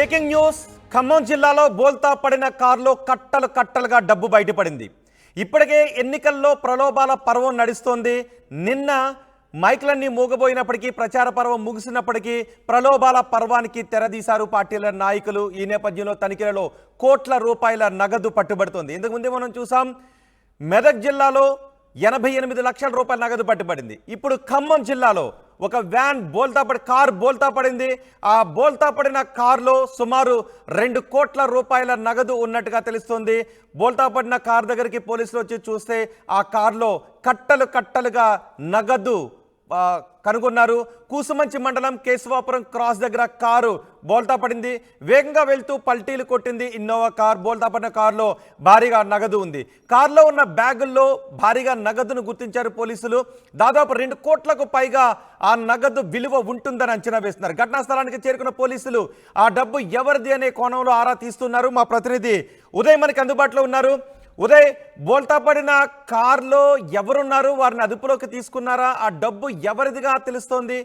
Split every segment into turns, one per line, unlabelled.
Breaking news. Khammam జిల్లాలో బోల్తా పడిన కారులో కట్టలు కట్టలుగా డబ్బు బయటపడింది. ఇప్పటికే ఎన్నికల్లో ప్రలోభాల పర్వం నడుస్తోంది. నిన్న మైక్లన్నీ మూగబోయినప్పటికీ, ప్రచార పర్వం ముగిసినప్పటికీ ప్రలోభాల పర్వానికి తెరదీశారు పార్టీల నాయకులు. ఈ నేపథ్యంలో తనిఖీలలో కోట్ల రూపాయల నగదు పట్టుబడుతోంది. ఇంతకుముందే మనం చూసాం, మెదక్ జిల్లాలో 88 లక్షల రూపాయల నగదు పట్టుబడింది. ఇప్పుడు ఖమ్మం జిల్లాలో ఒక వ్యాన్ కార్ బోల్తా పడింది. ఆ బోల్తా పడిన కారులో సుమారు 2 కోట్ల రూపాయల నగదు ఉన్నట్టుగా తెలుస్తోంది. బోల్తా పడిన కార్ దగ్గరికి పోలీసులు వచ్చి చూస్తే ఆ కారులో కట్టలు కట్టలుగా నగదు కనుగొన్నారు. కూసుమంచి మండలం కేశవాపురం క్రాస్ దగ్గర కారు బోల్తా పడింది. వేగంగా వెళ్తూ పల్టీలు కొట్టింది ఇన్నోవా కార్. బోల్తా పడిన కారులో భారీగా నగదు ఉంది. కారులో ఉన్న బ్యాగుల్లో భారీగా నగదును గుర్తించారు పోలీసులు. దాదాపు 2 కోట్లకు పైగా ఆ నగదు విలువ ఉంటుందని అంచనా వేస్తున్నారు. ఘటనా స్థలానికి చేరుకున్న పోలీసులు ఆ డబ్బు ఎవరిది అనే కోణంలో ఆరా తీస్తున్నారు. మా ప్రతినిధి ఉదయ్ మనకి అందుబాటులో ఉన్నారు. ఉదయ్, బోల్తా పడిన కార్లో ఎవరున్నారు? వారిని అదుపులోకి తీసుకున్నారా? ఆ డబ్బు ఎవరిదిగా తెలుస్తోంది?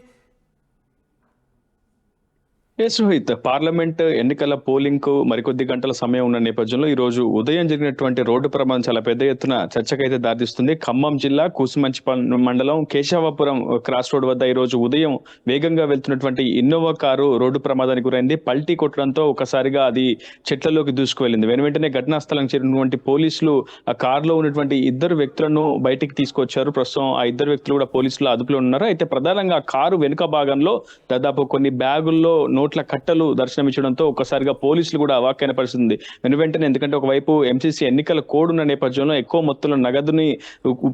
ఎస్ రోహిత్, పార్లమెంట్ ఎన్నికల పోలింగ్ కు మరికొద్ది గంటల సమయం ఉన్న నేపథ్యంలో ఈ రోజు ఉదయం జరిగినటువంటి రోడ్డు ప్రమాదం చాలా పెద్ద ఎత్తున చర్చకైతే దారితీస్తుంది. ఖమ్మం జిల్లా కూసుమంచి మండలం కేశవాపురం క్రాస్ రోడ్ వద్ద ఈ రోజు ఉదయం వేగంగా వెళ్తున్నటువంటి ఇన్నోవా కారు రోడ్డు ప్రమాదానికి గురైంది. పల్టీ కొట్టడంతో ఒకసారిగా అది చెట్లలోకి దూసుకువెళ్ళింది. వెనువెంటనే ఘటనా స్థలం చేరినటువంటి పోలీసులు ఆ కారులో ఉన్నటువంటి 2 వ్యక్తులను బయటికి తీసుకొచ్చారు. ప్రస్తుతం ఆ 2 వ్యక్తులు కూడా పోలీసులు అదుపులో ఉన్నారు. అయితే ప్రధానంగా కారు వెనుక భాగంలో దాదాపు కొన్ని బ్యాగుల్లో నోట్ల కట్టలు దర్శనమిచ్చడంతో ఒక్కసారిగా పోలీసులు కూడా అవాక్కైన పరిస్థితుంది. వెనువెంటనే, ఎందుకంటే ఒకవైపు ఎంసీసీ ఎన్నికల కోడ్ ఉన్న నేపథ్యంలో ఎక్కువ మొత్తంలో నగదుని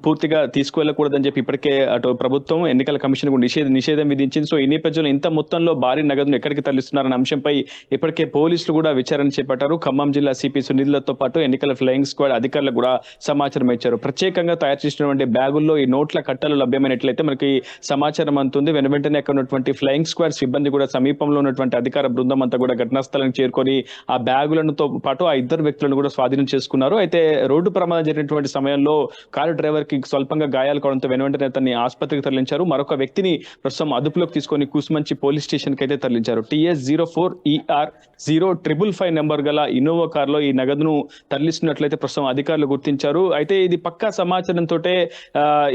పూర్తిగా తీసుకువెళ్ళకూడదని చెప్పి ఇప్పటికే అటు ప్రభుత్వం ఎన్నికల కమిషన్ నిషేధం విధించింది. సో ఈ నేపథ్యంలో ఇంత మొత్తంలో భారీ నగదును ఎక్కడికి తరలిస్తున్నారన్న అంశంపై ఇప్పటికే పోలీసులు కూడా విచారణ చేపట్టారు. ఖమ్మం జిల్లా సిపి సునీల్తో పాటు ఎన్నికల ఫ్లయింగ్ స్క్వాడ్ అధికారులకు కూడా సమాచారం ఇచ్చారు. ప్రత్యేకంగా తయారు చేసినటువంటి బ్యాగుల్లో ఈ నోట్ల కట్టలు లభ్యమైనట్లయితే మనకి సమాచారం అందుతుంది. వెనువెంటనే అక్కడ ఉన్నటువంటి ఫ్లయింగ్ స్క్వాడ్ సిబ్బంది కూడా సమీపంలో ఉన్నటువంటి అధికార బృందం అంతా కూడా ఘటనా స్థలానికి చేరుకొని ఆ బ్యాగులతో పాటు ఆ 2 వ్యక్తులను కూడా స్వాధీనం చేసుకున్నారు. అయితే రోడ్డు ప్రమాదం జరిగినటువంటి సమయంలో కారు డ్రైవర్ కి స్వల్పంగా గాయాలు కావడంతో వెనువెంటనే అతన్ని ఆసుపత్రికి తరలించారు. మరొక వ్యక్తిని ప్రస్తుతం అదుపులోకి తీసుకొని కూసుమంచి పోలీస్ స్టేషన్ కి అయితే తరలించారు. TS04ER055 నెంబర్ గల ఇన్నోవా కారులో ఈ నగదును తరలిస్తున్నట్లయితే ప్రస్తుతం అధికారులు గుర్తించారు. అయితే ఇది పక్కా సమాచారంతో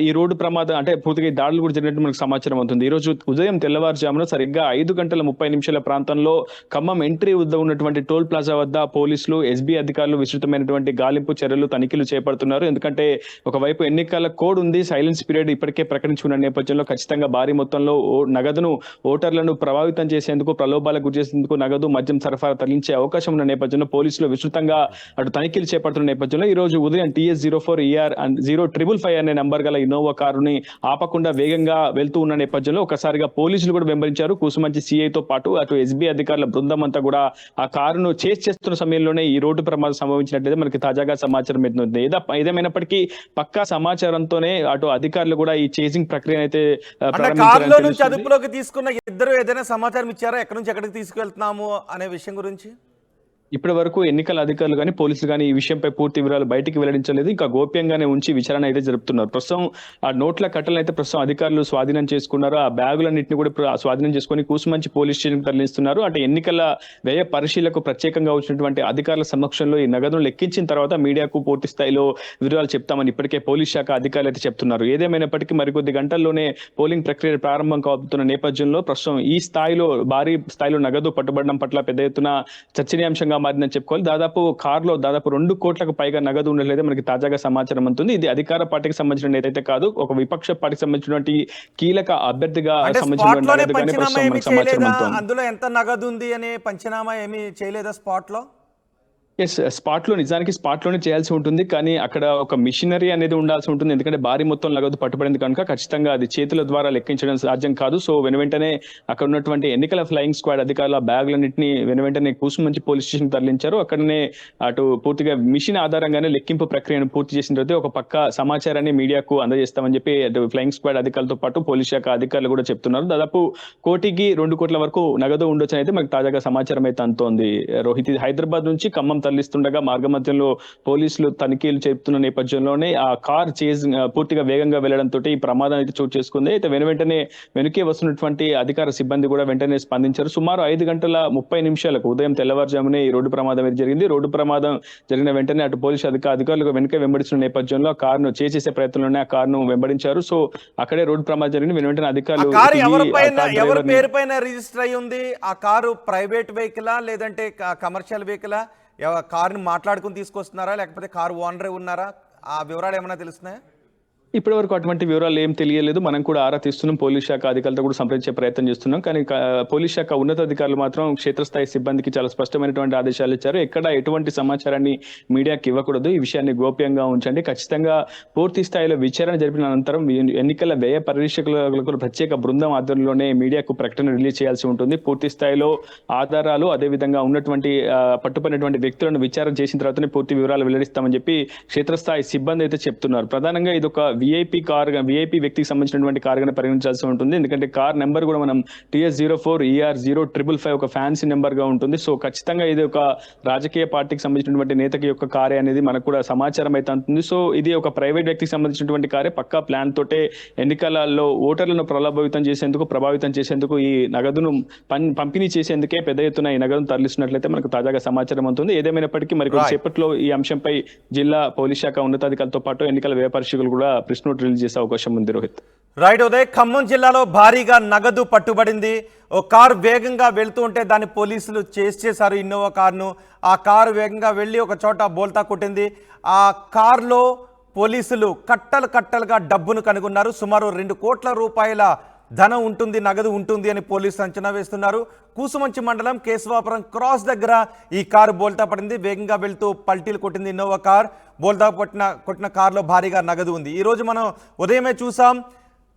ఈ రోడ్డు ప్రమాదం అంటే పూర్తిగా దాడులు కూడా జరిగినట్టు మనకు సమాచారం అవుతుంది. ఈ రోజు ఉదయం తెల్లవారుజామున సరిగ్గా 5:30 ప్రాంతంలో ఖమ్మం ఎంట్రీ వద్ద ఉన్నటువంటి టోల్ ప్లాజా వద్ద పోలీసులు, ఎస్బీ అధికారులు విస్తృతమైనటువంటి గాలింపు చర్యలు, తనిఖీలు చేపడుతున్నారు. ఎందుకంటే ఒకవైపు ఎన్నికల కోడ్ ఉంది, సైలెన్స్ పీరియడ్ ఇప్పటికే ప్రకటించుకున్న నేపథ్యంలో ఖచ్చితంగా భారీ మొత్తంలో నగదును ఓటర్లను ప్రభావితం చేసేందుకు, ప్రలోభాలకు గురి చేసేందుకు నగదు, మద్యం సరఫరా తరలించే అవకాశం ఉన్న నేపథ్యంలో పోలీసులు విస్తృతంగా అటు తనిఖీలు చేపడుతున్న నేపథ్యంలో ఈ రోజు ఉదయం TS04ER055 అనే నంబర్ గల ఇన్నోవా కారుని ఆపకుండా వేగంగా వెళ్తూ ఉన్న నేపథ్యంలో ఒకసారిగా పోలీసులు కూడా వెంబడించారు. కూసుమంచి సిఐతో పాటు అటు ఎస్బీ అధికారుల బృందం అంతా కూడా ఆ కారును చేస్తున్న సమయంలోనే ఈ రోడ్డు ప్రమాదం సంభవించినట్లయితే మనకి తాజాగా సమాచారం ఎత్తుంది. ఏదేమైనప్పటికీ పక్కా సమాచారంతోనే అటు అధికారులు కూడా ఈ చేసింగ్ ప్రక్రియ అయితే
అదుపులోకి తీసుకున్న 2 ఏదైనా సమాచారం ఇచ్చారా? ఎక్కడి నుంచి ఎక్కడికి తీసుకువెళ్తున్నాము అనే విషయం గురించి
ఇప్పటి వరకు ఎన్నికల అధికారులు కానీ పోలీసులు కానీ ఈ విషయంపై పూర్తి వివరాలు బయటికి వెల్లడించలేదు. ఇంకా గోప్యంగానే ఉంచి విచారణ అయితే జరుపుతున్నారు. ప్రస్తుతం ఆ నోట్ల కట్టలను అయితే ప్రస్తుతం అధికారులు స్వాధీనం చేసుకున్నారు. ఆ బ్యాగులన్నింటినీ కూడా స్వాధీనం చేసుకుని కూసుమంచి పోలీస్ స్టేషన్ తరలిస్తున్నారు. అంటే ఎన్నికల వ్యయ పరిశీలకు ప్రత్యేకంగా వచ్చినటువంటి అధికారుల సమక్షంలో ఈ నగదును లెక్కించిన తర్వాత మీడియాకు పూర్తి స్థాయిలో వివరాలు చెప్తామని ఇప్పటికే పోలీస్ శాఖ అధికారులు అయితే చెప్తున్నారు. ఏదేమైనప్పటికీ మరికొద్ది గంటల్లోనే పోలింగ్ ప్రక్రియ ప్రారంభం కాబోతున్న నేపథ్యంలో ప్రస్తుతం ఈ స్థాయిలో భారీ స్థాయిలో నగదు పట్టుబడడం పట్ల పెద్ద ఎత్తున చర్చనీయాంశంగా మారిందని చెప్పుకోవాలి. దాదాపు కారులో 2 కోట్లకు పైగా నగదు ఉండట్లయితే మనకి తాజాగా సమాచారం ఉంటుంది. ఇది అధికార పార్టీకి సంబంధించిన ఏదైతే కాదు, ఒక విపక్ష పార్టీకి సంబంధించినటువంటి కీలక అభ్యర్థిగా సంబంధించిన
అందులో ఎంత నగదు ఉంది అనే పంచనామా ఏమీ చేయలేదా స్పాట్ లో?
స్పాట్ లో నిజానికి స్పాట్ లోనే చేయాల్సి ఉంటుంది. కానీ అక్కడ ఒక మిషనరీ అనేది ఉండాల్సి ఉంటుంది. ఎందుకంటే భారీ మొత్తం నగదు పట్టుబడింది కనుక ఖచ్చితంగా అది చేతుల ద్వారా లెక్కించడం సాధ్యం కాదు. సో వెనువెంటనే అక్కడ ఉన్నటువంటి ఎన్నికల ఫ్లయింగ్ స్క్వాడ్ అధికారుల బ్యాగులన్నింటినీ వెనువెంటనే కూసుమంచి పోలీస్ స్టేషన్ తరలించారు. అక్కడనే అటు పూర్తిగా మిషన్ ఆధారంగానే లెక్కింపు ప్రక్రియను పూర్తి చేసిన తర్వాత ఒక పక్క సమాచారాన్ని మీడియాకు అందజేస్తామని చెప్పి అటు ఫ్లయింగ్ స్క్వాడ్ అధికారులతో పాటు పోలీస్ శాఖ అధికారులు కూడా చెప్తున్నారు. దాదాపు 1-2 కోట్ల వరకు నగదు ఉండొచ్చు అయితే మనకు తాజాగా సమాచారం అయితే అందుతోంది. రోహిత్, హైదరాబాద్ నుంచి ఖమ్మం తరలిస్తుండగా మార్గమధ్యంలో పోలీసులు తనిఖీలు చేస్తున్న నేపథ్యంలోనే ఆ కార్ పూర్తిగా వేగంగా వెళ్లడంతో ఈ ప్రమాదం అయితే చోటు చేసుకుంది. అయితే వెంటనే వెనుకే వస్తున్నటువంటి అధికార సిబ్బంది కూడా వెంటనే స్పందించారు. సుమారు 5:30 ఉదయం తెల్లవారుజామునే ఈ రోడ్డు ప్రమాదం అయితే జరిగింది. రోడ్డు ప్రమాదం జరిగిన వెంటనే అటు పోలీసు అధికారులు వెనుక వెంబడిస్తున్న నేపథ్యంలో ఆ కారును చేసే ప్రయత్నంలోనే ఆ కారును వెంబడించారు. సో అక్కడే రోడ్డు ప్రమాదం జరిగింది. వెంటనే అధికారులు
ఎవరి పేరు పైన రిజిస్టర్ అయి ఉంది? ఆ కారు ప్రైవేట్ వెహికలా లేదంటే కమర్షియల్ వెహికలా? కారుని మాట్లాడుకుని తీసుకొస్తున్నారా లేకపోతే కారు ఓనరే ఉన్నారా? ఆ వివరాలు ఏమైనా తెలుస్తున్నాయా?
ఇప్పటి వరకు అటువంటి వివరాలు ఏం తెలియలేదు. మనం కూడా ఆరా తీస్తున్నాం. పోలీస్ శాఖ అధికారులతో కూడా సంప్రదించే ప్రయత్నం చేస్తున్నాం. కానీ పోలీస్ శాఖ ఉన్నతాధికారులు మాత్రం క్షేత్రస్థాయి సిబ్బందికి చాలా స్పష్టమైనటువంటి ఆదేశాలు ఇచ్చారు. ఎక్కడ ఎటువంటి సమాచారాన్ని మీడియాకి ఇవ్వకూడదు, ఈ విషయాన్ని గోప్యంగా ఉంచండి, ఖచ్చితంగా పూర్తి స్థాయిలో విచారణ జరిపిన అనంతరం ఎన్నికల వ్యయ పరీక్షకులకు ప్రత్యేక బృందం ఆధ్వర్యంలోనే మీడియాకు ప్రకటన రిలీజ్ చేయాల్సి ఉంటుంది. పూర్తి స్థాయిలో ఆధారాలు అదేవిధంగా ఉన్నటువంటి పట్టుపడినటువంటి వ్యక్తులను విచారణ చేసిన తర్వాతనే పూర్తి వివరాలు వెల్లడిస్తామని చెప్పి క్షేత్రస్థాయి సిబ్బంది అయితే చెప్తున్నారు. ప్రధానంగా ఇది ఒక విఐపి వ్యక్తికి సంబంధించినటువంటి కార్ గా పరిగణించాల్సి ఉంటుంది. ఎందుకంటే కార్ నెంబర్ కూడా మనం TS04ER0555 ఒక ఫ్యాన్సీ నెంబర్ గా ఉంటుంది. సో ఖచ్చితంగా ఇది ఒక రాజకీయ పార్టీకి సంబంధించినటువంటి నేతకి యొక్క కారే అనేది మనకు కూడా సమాచారం అయితే అందుతుంది. సో ఇది ఒక ప్రైవేట్ వ్యక్తికి సంబంధించినటువంటి కారే. పక్కా ప్లాన్ తోటే ఎన్నికలలో ఓటర్లను ప్రభావితం చేసేందుకు ఈ నగదును పంపిణీ చేసేందుకే పెద్ద ఎత్తున ఈ నగదును తరలిస్తున్నట్లయితే మనకు తాజాగా సమాచారం అవుతుంది. ఏదేమైనప్పటికీ మరి కొద్దిసేపట్లో ఈ అంశంపై జిల్లా పోలీస్ శాఖ ఉన్నతాధికారులతో పాటు ఎన్నికల వ్యయ పరిశీలకులు కూడా ప్రెస్ నోట్ రిలీజ్ చేసే అవకాశం ఉంది. రోహిత్,
రైట్ ఉదయ్, ఖమ్మం జిల్లాలో భారీగా నగదు పట్టుబడింది. ఓ కారు వేగంగా వెళ్తూ ఉంటే దాన్ని పోలీసులు చేశారు, ఇన్నోవా కారును. ఆ కారు వేగంగా వెళ్ళి ఒక చోట బోల్తా కొట్టింది. ఆ కారులో పోలీసులు కట్టలుగా డబ్బును కనుగొన్నారు. సుమారు 2 కోట్ల రూపాయల ధనం ఉంటుంది, నగదు ఉంటుంది అని పోలీసులు అంచనా వేస్తున్నారు. కూసుమంచి మండలం కేశవాపురం క్రాస్ దగ్గర ఈ కారు బోల్తా పడింది. వేగంగా వెళ్తూ పల్టీలు కొట్టింది ఇన్నోవా కార్. బోల్తా కొట్టిన కారులో భారీగా నగదు ఉంది. ఈరోజు మనం ఉదయమే చూసాం,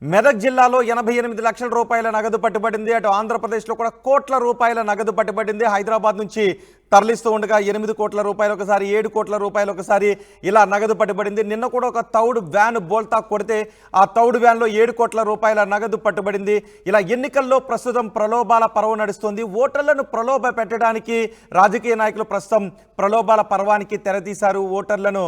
మెదక్ జిల్లాలో 88 లక్షల రూపాయల నగదు పట్టుబడింది. అటు ఆంధ్రప్రదేశ్లో కూడా కోట్ల రూపాయల నగదు పట్టుబడింది. హైదరాబాద్ నుంచి తరలిస్తూ ఉండగా 8 కోట్ల రూపాయలు ఒకసారి, 7 కోట్ల రూపాయలు ఒకసారి ఇలా నగదు పట్టుబడింది. నిన్న కూడా ఒక తౌడు వ్యాన్ బోల్తా కొడితే ఆ తౌడు వ్యాన్లో 7 కోట్ల రూపాయల నగదు పట్టుబడింది. ఇలా ఎన్నికల్లో ప్రస్తుతం ప్రలోభాల పర్వం నడుస్తుంది. ఓటర్లను ప్రలోభ పెట్టడానికి రాజకీయ నాయకులు ప్రస్తుతం ప్రలోభాల పర్వానికి తెరతీశారు. ఓటర్లను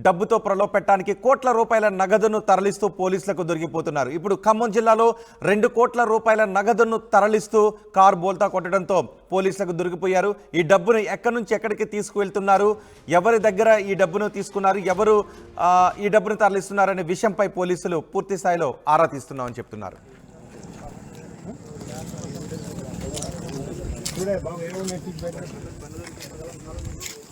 డబ్బుతో ప్రలోభ పెట్టడానికి కోట్ల రూపాయల నగదును తరలిస్తూ పోలీసులకు దొరికిపోతున్నారు. ఇప్పుడు ఖమ్మం జిల్లాలో 2 కోట్ల రూపాయల నగదును తరలిస్తూ కారు బోల్తా కొట్టడంతో పోలీసులకు దొరికిపోయారు. ఈ డబ్బును ఎక్కడి నుంచి ఎక్కడికి తీసుకువెళ్తున్నారు, ఎవరి దగ్గర ఈ డబ్బును తీసుకున్నారు, ఎవరు ఈ డబ్బును తరలిస్తున్నారు అనే విషయంపై పోలీసులు పూర్తి స్థాయిలో ఆరా తీస్తున్నామని చెప్తున్నారు.